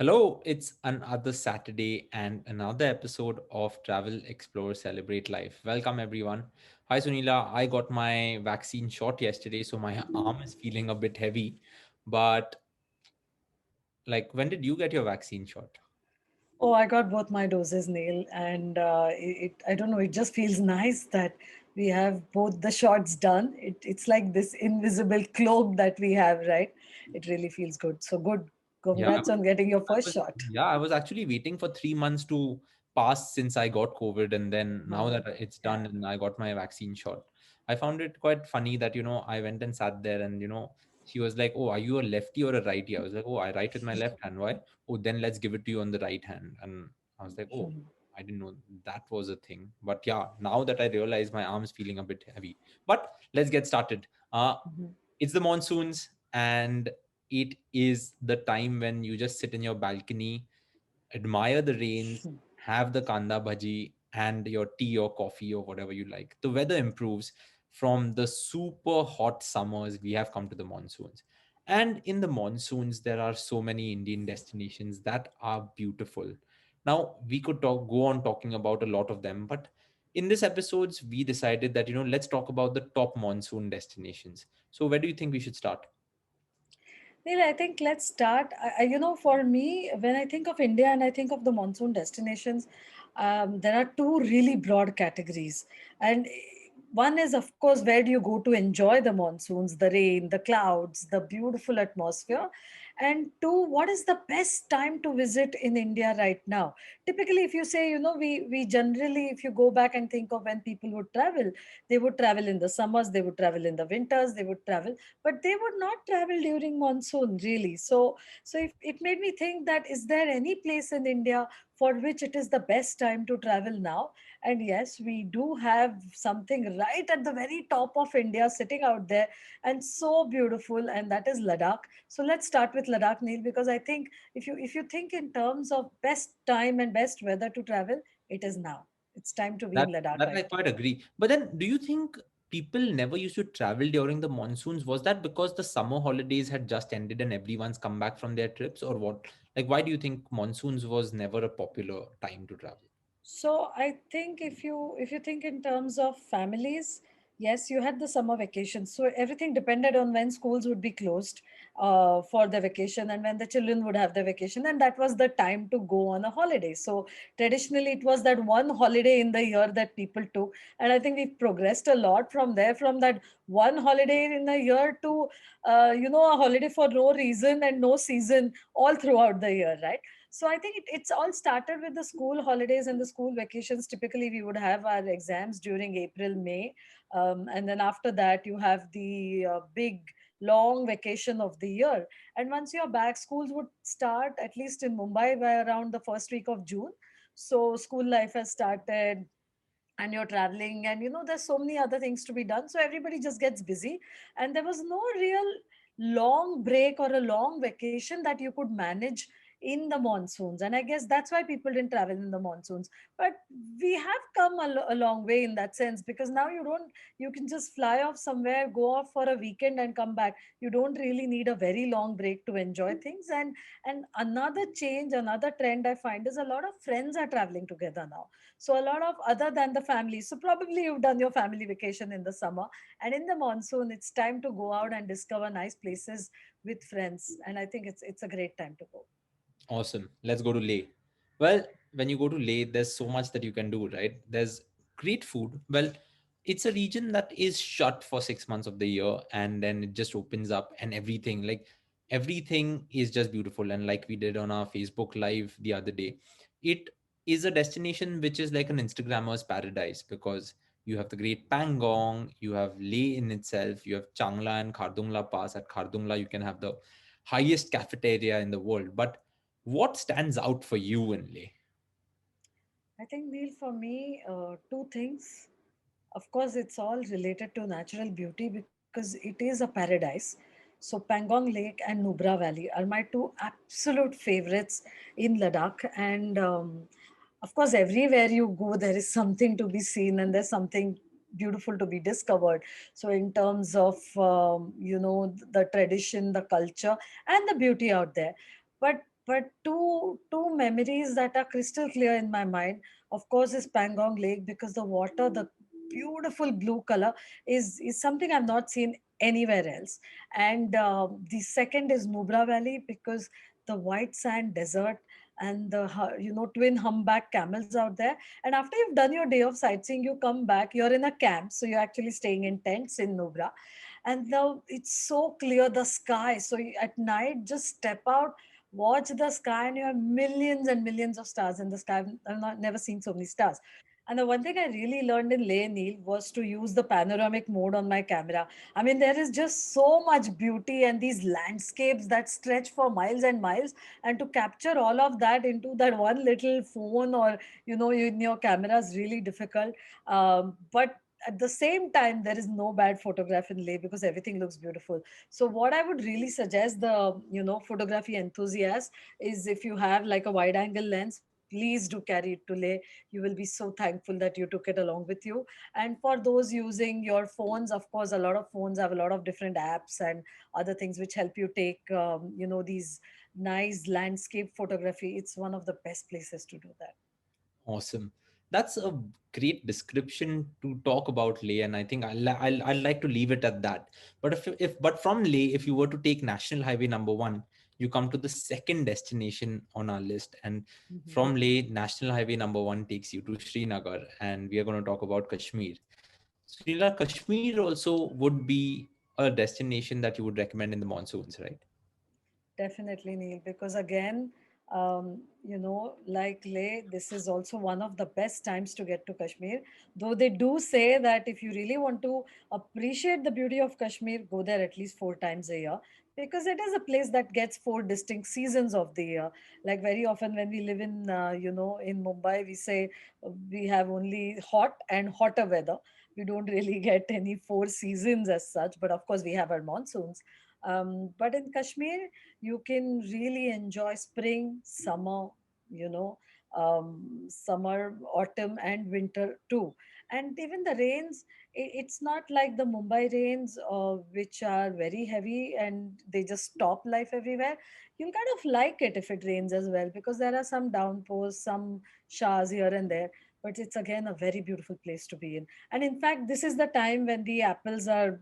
Hello, it's another Saturday and another episode of Travel, Explore, Celebrate Life. Welcome, everyone. Hi, Sunila. I got my vaccine shot yesterday, so my arm is feeling a bit heavy. But, like, when did you get your vaccine shot? Oh, I got both my doses, Neil, and I don't know, it just feels nice that we have both the shots done. It's like this invisible cloak that we have, right? It really feels good. So good. Yeah, Congrats on getting your I first was shot. yeah, I was actually waiting for 3 months to pass since I got COVID, and then now Wow. that it's Yeah. done and I got my vaccine shot, I found it quite funny that I went and sat there and she was like, "Oh, are you a lefty or a righty?" I was like, "Oh, I write with my left hand. Why? Oh, then let's give it to you on the right hand." And I was like, "Oh, I didn't know that was a thing." But yeah, now that I realize my arm's feeling a bit heavy. But let's get started. It's the monsoons, and it is the time when you just sit in your balcony, admire the rains, have the kanda bhaji and your tea or coffee or whatever you like. The weather improves from the super hot summers. We have come to the monsoons. And in the monsoons, there are so many Indian destinations that are beautiful. Now, we could go on talking about a lot of them, but in this episodes, we decided that, let's talk about the top monsoon destinations. So, where do you think we should start? Neil, I think let's start. For me, when I think of India and I think of the monsoon destinations, there are two really broad categories. And one is, of course, where do you go to enjoy the monsoons, the rain, the clouds, the beautiful atmosphere? And two, what is the best time to visit in India right now? Typically, if you say, we generally, if you go back and think of when people would travel, they would travel in the summers, they would travel in the winters, they would travel, but they would not travel during monsoon really. So if, it made me think that is there any place in India for which it is the best time to travel now? And yes, we do have something right at the very top of India sitting out there and so beautiful, and that is Ladakh. So let's start with Ladakh, Neil, because I think if you think in terms of best time and best weather to travel, it is now. It's time to be in Ladakh That I right now. quite agree. But then, do you think people never used to travel during the monsoons? Was that because the summer holidays had just ended and everyone's come back from their trips, or what? Like, why do you think monsoons was never a popular time to travel? So I think if you think in terms of families, yes, you had the summer vacation. So everything depended on when schools would be closed for the vacation and when the children would have the vacation, and that was the time to go on a holiday. So traditionally, it was that one holiday in the year that people took, and I think we've progressed a lot from there, from that one holiday in a year to a holiday for no reason and no season all throughout the year, right? So I think it's all started with the school holidays and the school vacations. Typically, we would have our exams during April, May, and then after that, you have the big long vacation of the year. And once you're back, schools would start at least in Mumbai by around the first week of June. So school life has started, and you're traveling, and there's so many other things to be done, so everybody just gets busy, and there was no real long break or a long vacation that you could manage in the monsoons. And I guess that's why people didn't travel in the monsoons. But we have come a long way in that sense, because now you can just fly off somewhere, go off for a weekend and come back. You don't really need a very long break to enjoy things. And another change, another trend I find is a lot of friends are traveling together now. So a lot of other than the family. So probably you've done your family vacation in the summer, and in the monsoon, it's time to go out and discover nice places with friends. And I think it's a great time to go. Awesome. Let's go to Leh. Well, when you go to Leh, there's so much that you can do, right? There's great food. Well, it's a region that is shut for 6 months of the year, and then it just opens up, and everything is just beautiful. And like we did on our Facebook Live the other day, it is a destination which is like an Instagrammer's paradise, because you have the great Pangong, you have Leh in itself, you have Changla and Khardungla Pass. At Khardungla, you can have the highest cafeteria in the world. But what stands out for you in Leh? I think, Neil, for me, two things. Of course, it's all related to natural beauty because it is a paradise. So Pangong Lake and Nubra Valley are my two absolute favorites in Ladakh. And of course, everywhere you go, there is something to be seen and there's something beautiful to be discovered. So in terms of the tradition, the culture, and the beauty out there. But But two memories that are crystal clear in my mind, of course, is Pangong Lake, because the water, the beautiful blue color, is something I've not seen anywhere else. And the second is Nubra Valley, because the white sand desert and the twin humpback camels out there. And after you've done your day of sightseeing, you come back, you're in a camp, so you're actually staying in tents in Nubra, and it's so clear, the sky. So at night, just step out, watch the sky, and you have millions and millions of stars in the sky. I've not never seen so many stars. And the one thing I really learned in Leh, Neil, was to use the panoramic mode on my camera. I mean, there is just so much beauty and these landscapes that stretch for miles and miles. And to capture all of that into that one little phone, or, in your camera, is really difficult. But at the same time, there is no bad photograph in Leh, because everything looks beautiful. So what I would really suggest the, photography enthusiast, is if you have like a wide angle lens, please do carry it to Leh. You will be so thankful that you took it along with you. And for those using your phones, of course, a lot of phones have a lot of different apps and other things which help you take, these nice landscape photography. It's one of the best places to do that. Awesome. That's a great description to talk about Leh, and I think I'll like to leave it at that. But but from Leh, if you were to take National Highway number one, you come to the second destination on our list, and Mhm. from Leh, National Highway number one takes you to Srinagar, and we are going to talk about Kashmir. Srinagar, Kashmir also would be a destination that you would recommend in the monsoons, right? Definitely, Neil, because again, like Leh, this is also one of the best times to get to Kashmir. Though they do say that if you really want to appreciate the beauty of Kashmir, go there at least 4 times a year, because it is a place that gets 4 distinct seasons of the year. Like very often when we live in, in Mumbai, we say we have only hot and hotter weather. We don't really get any 4 seasons as such, but of course we have our monsoons. But in Kashmir, you can really enjoy spring, summer, summer, autumn, and winter too. And even the rains, it's not like the Mumbai rains, which are very heavy and they just stop life everywhere. You'll kind of like it if it rains as well, because there are some downpours, some showers here and there. But it's again a very beautiful place to be in. And in fact, this is the time when the apples are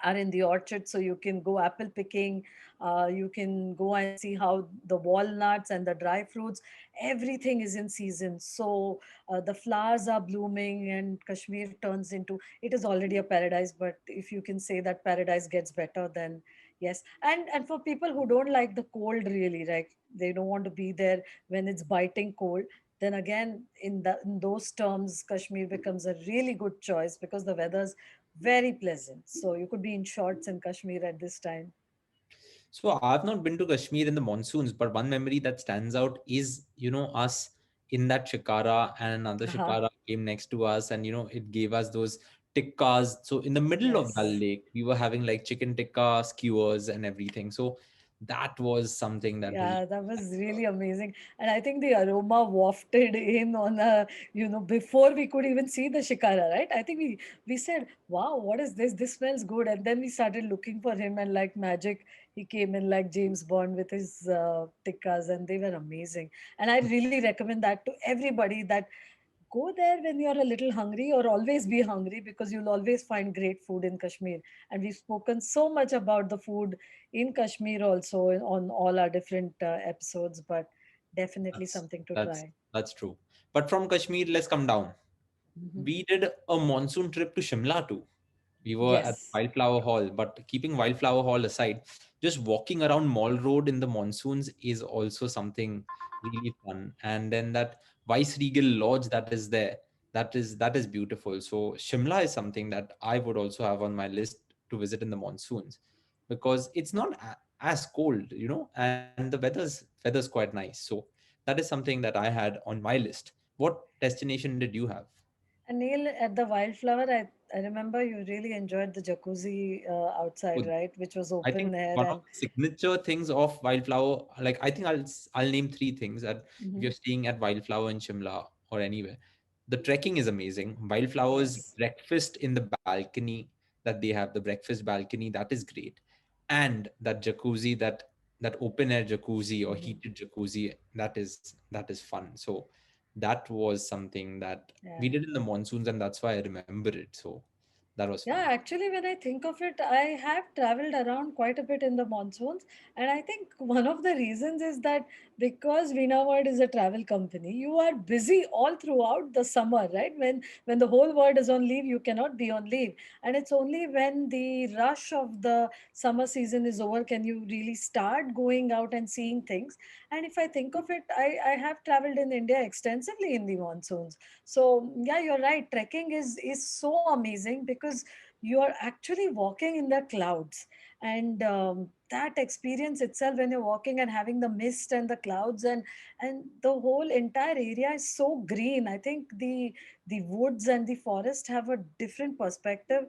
in the orchard, so you can go apple picking. You can go and see how the walnuts and the dry fruits, everything is in season. So the flowers are blooming, and Kashmir turns into, it is already a paradise, but if you can say that paradise gets better, then yes. And for people who don't like the cold, really, like they don't want to be there when it's biting cold, then again, in those terms, Kashmir becomes a really good choice, because the weather's very pleasant. So you could be in shorts in Kashmir at this time. So I've not been to Kashmir in the monsoons, but one memory that stands out is, us in that shikara, and another Uh-huh. shikara came next to us, and it gave us those tikkas. So in the middle of Dal Yes. Lake, we were having like chicken tikka skewers and everything. So that was something that really Yeah, that was really amazing. And I think the aroma wafted in on before we could even see the shikara, right? I think we said, wow, what is this? This smells good. And then we started looking for him, and like magic, he came in like James Bond with his tikkas, and they were amazing. And I really recommend that to everybody, that go there when you're a little hungry, or always be hungry, because you'll always find great food in Kashmir. And we've spoken so much about the food in Kashmir also on all our different episodes, but definitely that's something to that's try. that's true. But from Kashmir, let's come down. Mhm. We did a monsoon trip to Shimla too. We were at Yes. Wildflower Hall, but keeping Wildflower Hall aside, just walking around Mall Road in the monsoons is also something really fun. And then that Vice Regal Lodge that is there, that is beautiful. So Shimla is something that I would also have on my list to visit in the monsoons, because it's not as cold, and the weather's quite nice. So that is something that I had on my list. What destination did you have? And Neil, at the Wildflower, I remember you really enjoyed the jacuzzi outside, right? Which was I think open air one of and. the signature things of Wildflower, like I think I'll name three things that if Mhm. you're staying at Wildflower in Shimla or anywhere, the trekking is amazing. Wildflower's Yes. breakfast in the balcony that they have, the breakfast balcony, that is great, and that jacuzzi that that open air jacuzzi or Mhm. heated jacuzzi, that is fun. So that was something that we Yeah. did in the monsoons, and that's why I remember it. So that was fun. Yeah, actually, when I think of it, I have traveled around quite a bit in the monsoons. And I think one of the reasons is that because Veena World is a travel company, you are busy all throughout the summer, right? When the whole world is on leave, you cannot be on leave. And it's only when the rush of the summer season is over can you really start going out and seeing things. And if I think of it, I have traveled in India extensively in the monsoons. So yeah, you're right. Trekking is so amazing because you are actually walking in the clouds, and that experience itself when you're walking and having the mist and the clouds, and the whole entire area is so green. I think the woods and the forest have a different perspective,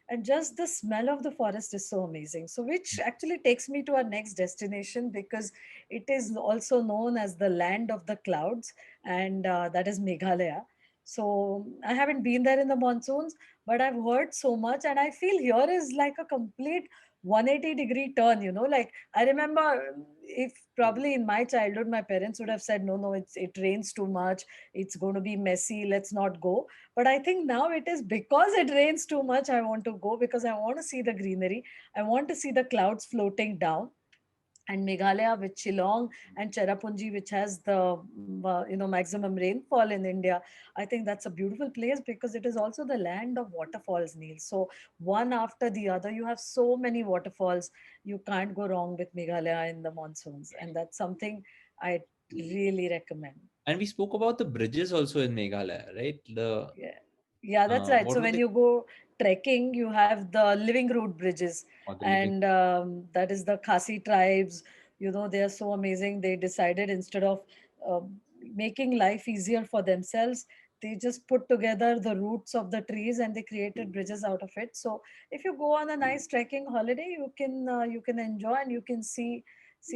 and just the smell of the forest is so amazing. So which actually takes me to our next destination, because it is also known as the land of the clouds, and that is Meghalaya. So I haven't been there in the monsoons, but I've heard so much, and I feel here is like a complete 180-degree turn. Like I remember, if probably in my childhood, my parents would have said, no, no, it rains too much, it's going to be messy, let's not go. But I think now it is because it rains too much, I want to go because I want to see the greenery, I want to see the clouds floating down. And Meghalaya with Shillong and Cherrapunji, which has the maximum rainfall in India. I think that's a beautiful place because it is also the land of waterfalls, Neil. So one after the other, you have so many waterfalls. You can't go wrong with Meghalaya in the monsoons, and that's something I really recommend. And we spoke about the bridges also in Meghalaya, right? The Yeah. Yeah, that's right. what So were when they you go trekking, you have the living root bridges, called? The living. and that is the Khasi tribes. They are so amazing. They decided instead of uh, making life easier for themselves, they just put together the roots of the trees and they created bridges out of it. So if you go on a nice trekking holiday, you can enjoy and you can see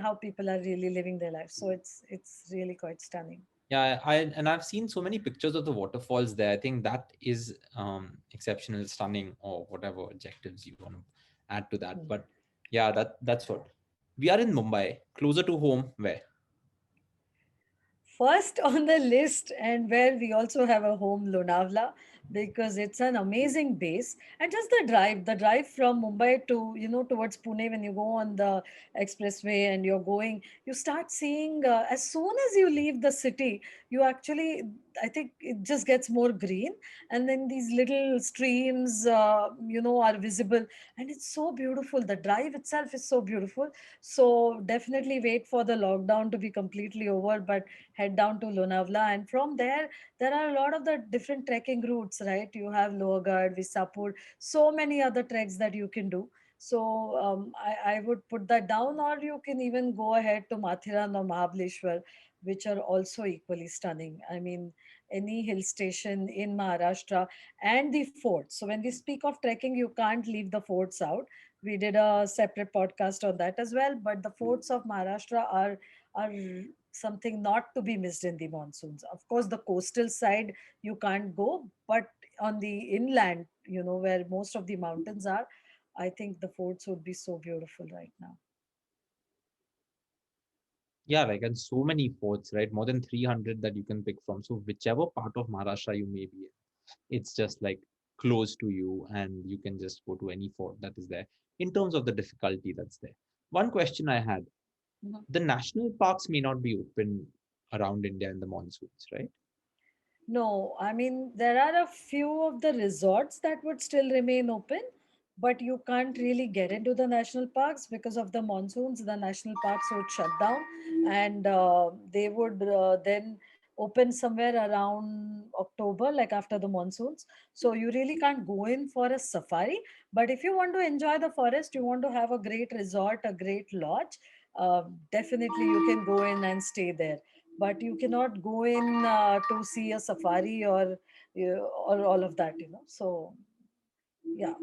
how people are really living their life. So it's really quite stunning. Yeah, I've seen so many pictures of the waterfalls there. I think that is exceptional, stunning, or whatever adjectives you want to add to that. But yeah, that's what we are in Mumbai, closer to home. Where? First on the list, and where we also have a home, Lonavala, because it's an amazing base. And just the drive from Mumbai to, towards Pune, when you go on the expressway and you're going, you start seeing, as soon as you leave the city, you actually, I think it just gets more green. And then these little streams, are visible. And it's so beautiful. The drive itself is so beautiful. So definitely wait for the lockdown to be completely over. But head down to Lonavala, and from there are a lot of the different trekking routes, right? You have Lohgad, Visapur, so many other treks that you can do. So I would put that down, or you can even go ahead to Mathiran or Mahabaleshwar, which are also equally stunning. I mean, any hill station in Maharashtra, and the forts. So when we speak of trekking, you can't leave the forts out. We did a separate podcast on that as well, but the forts of Maharashtra are something not to be missed in the monsoons. Of course, the coastal side you can't go, but on the inland, where most of the mountains are, I think the forts would be so beautiful right now. Yeah, like, and so many forts, right? More than 300 that you can pick from. So whichever part of Maharashtra you may be in, it's just like close to you, and you can just go to any fort that is there. In terms of the difficulty that's there, one question I had: Mhm. the national parks may not be open around India in the monsoons, right? No, I mean, there are a few of the resorts that would still remain open, but you can't really get into the national parks because of the monsoons. The national parks would shut down, and they would then open somewhere around October, like after the monsoons. So you really can't go in for a safari. But if you want to enjoy the forest, you want to have a great resort, a great lodge, definitely you can go in and stay there, but you cannot go in to see a safari or all of that. So yeah.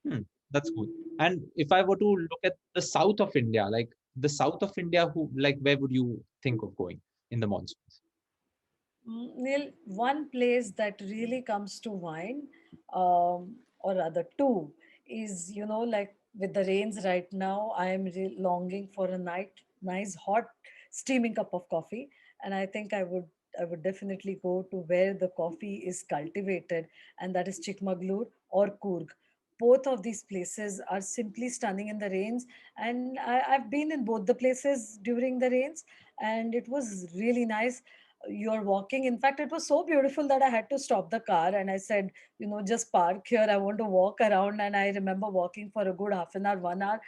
Hmm, that's cool. And if I were to look at the south of India, like the south of India, where would you think of going in the monsoons? Neil, one place that really comes to mind, or rather two, is, like with the rains right now, I am longing for a nice hot steaming cup of coffee. And I think I would definitely go to where the coffee is cultivated, and that is Chikmagalur or Coorg. Both of these places are simply stunning in the rains, and I've been in both the places during the rains, and it was really nice. You're walking. In fact, it was so beautiful that I had to stop the car and I said, just park here. I want to walk around. And I remember walking for a good half an hour, 1 hour,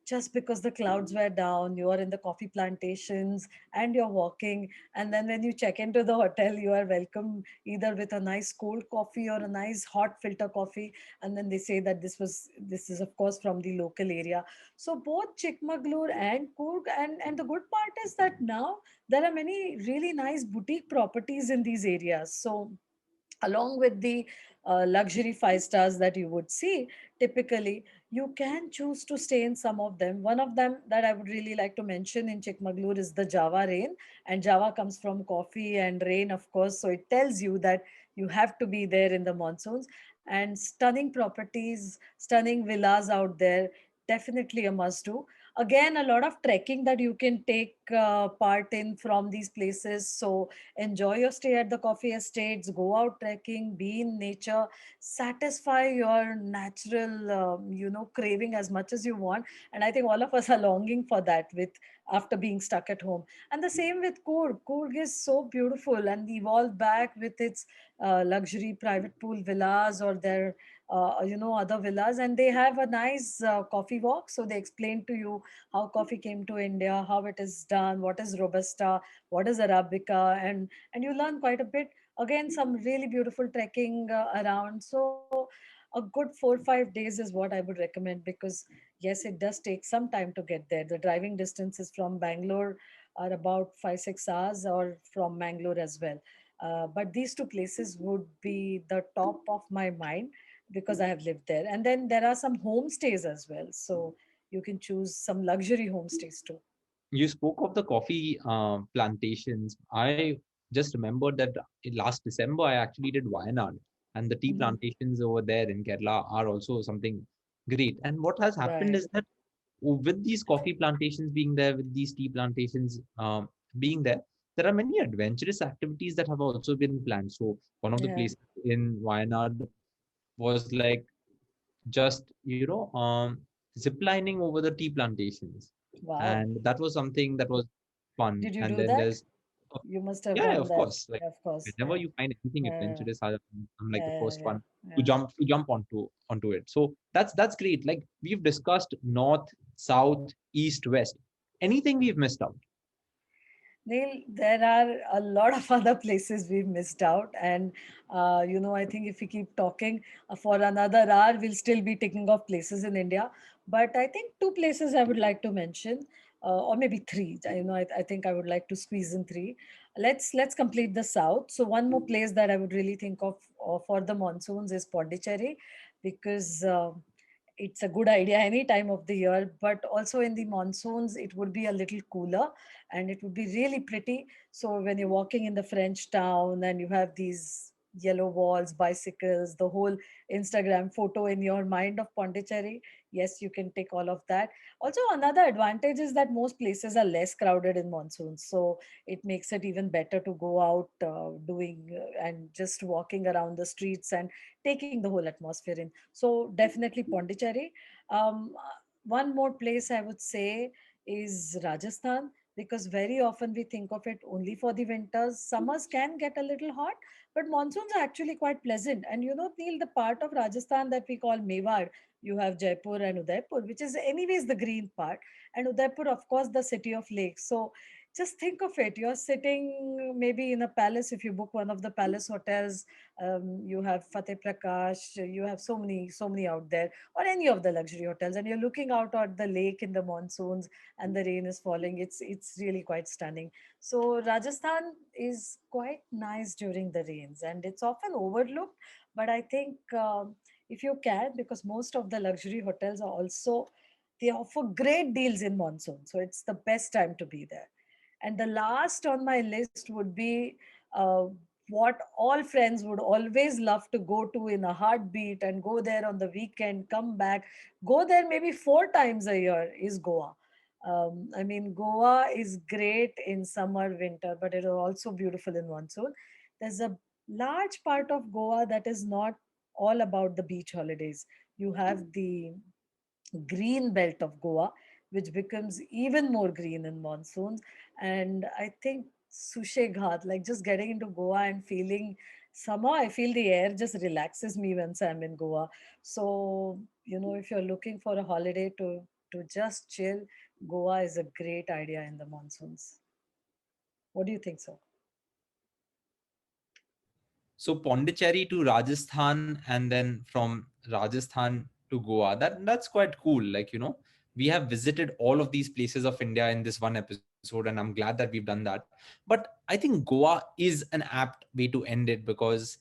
just because the clouds were down. You are in the coffee plantations and you're walking. And then when you check into the hotel, you are welcome either with a nice cold coffee or a nice hot filter coffee. And then they say that this is of course from the local area. So both Chikmagalur and Coorg, and the good part is that now there are many really nice boutique properties in these areas. So along with the luxury five stars that you would see typically, you can choose to stay in some of them. One of them that I would really like to mention in Chikmagalur is the Java rain, and Java comes from coffee and rain, of course, so it tells you that you have to be there in the monsoons. And stunning properties, stunning villas out there, definitely a must do. Again, a lot of trekking that you can take part in from these places. So enjoy your stay at the coffee estates, go out trekking, be in nature, satisfy your natural, craving as much as you want. And I think all of us are longing for that with after being stuck at home. And the same with Coorg. Coorg is so beautiful and evolved back with its luxury private pool villas or their other villas, and they have a nice coffee walk. So they explain to you how coffee came to India, how it is done, what is robusta, what is arabica, and you learn quite a bit. Again, some really beautiful trekking around. So a good 4 5 days is what I would recommend, because yes, it does take some time to get there. The driving distances from Bangalore are about 5 6 hours, or from Mangalore as well. But these two places would be the top of my mind because I have lived there. And then there are some homestays as well, so you can choose some luxury homestays too. You spoke of the coffee plantations. I just remembered that in last December I actually did Wayanad, and the tea Mhm. plantations over there in Kerala are also something great. And what has happened Right. is that with these coffee plantations being there, with these tea plantations being there, there are many adventurous activities that have also been planned. So one of the Yeah. places in Wayanad was like just ziplining over the tea plantations, Wow. and that was something that was fun. Did you And do then that? there's You must have yeah, done of that. course, like Of course. whenever Yeah. you find anything Yeah. adventurous, I'm like the Yeah. first Yeah. one Yeah. to jump onto it. So that's great. Like we've discussed north, south, east, west. Anything we've missed out? Neil, there are a lot of other places we've missed out. And, I think if we keep talking for another hour, we'll still be ticking off places in India. But I think two places I would like to mention, or maybe three. I think I would like to squeeze in three. Let's complete the south. So one more place that I would really think of for the monsoons is Pondicherry, because it's a good idea any time of the year, but also in the monsoons it would be a little cooler and it would be really pretty. So when you're walking in the French town and you have these yellow walls, bicycles, the whole Instagram photo in your mind of Pondicherry, yes, you can take all of that. Also, another advantage is that most places are less crowded in monsoons, so it makes it even better to go out doing and just walking around the streets and taking the whole atmosphere in. So definitely Pondicherry. One more place I would say is Rajasthan, because very often we think of it only for the winters. Summers can get a little hot, but monsoons are actually quite pleasant. And Neil, the part of Rajasthan that we call Mewar, you have Jaipur and Udaipur, which is anyways the green part, and Udaipur, of course, the city of lakes. So just think of it. You're sitting maybe in a palace if you book one of the palace hotels. You have Fateh Prakash, you have so many out there, or any of the luxury hotels, and you're looking out at the lake in the monsoons and the rain is falling. It's really quite stunning. So Rajasthan is quite nice during the rains, and it's often overlooked. But I think if you can, because most of the luxury hotels are also, they offer great deals in monsoon, so it's the best time to be there. And the last on my list would be what all friends would always love to go to in a heartbeat and go there on the weekend, come back, go there maybe 4 times a year is Goa. I mean, Goa is great in summer, winter, but it is also beautiful in monsoon. There's a large part of Goa that is not all about the beach holidays. You have the green belt of Goa, which becomes even more green in monsoons. And I think Sushe Ghat, like just getting into Goa and feeling, somehow I feel the air just relaxes me once I'm in Goa. So, if you're looking for a holiday to just chill, Goa is a great idea in the monsoons. What do you think so? So Pondicherry to Rajasthan, and then from Rajasthan to Goa. That's quite cool. Like, we have visited all of these places of India in this one episode, and I'm glad that we've done that. But I think Goa is an apt way to end it, because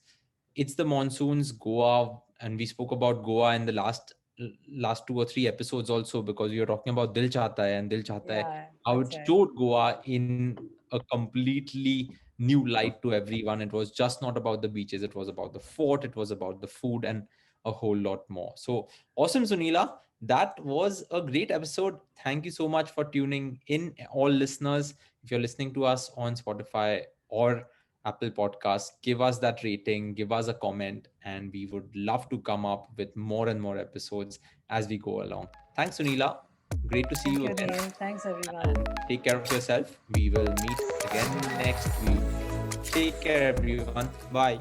it's the monsoons, Goa, and we spoke about Goa in the last 2 or 3 episodes also, because we were talking about Dil Chahta Hai, and Dil Chahta Hai, Yeah, how it that's right. showed Goa in a completely new light to everyone. It was just not about the beaches, it was about the fort, it was about the food, and a whole lot more. So awesome, Sunila. That was a great episode. Thank you so much for tuning in, all listeners. If you're listening to us on Spotify or Apple Podcasts, give us that rating, give us a comment, and we would love to come up with more and more episodes as we go along. Thanks, Sunila. Great to see Thank you you, again. Neil. Thanks, everyone. And take care of yourself. We will meet again next week. Take care, everyone. Bye.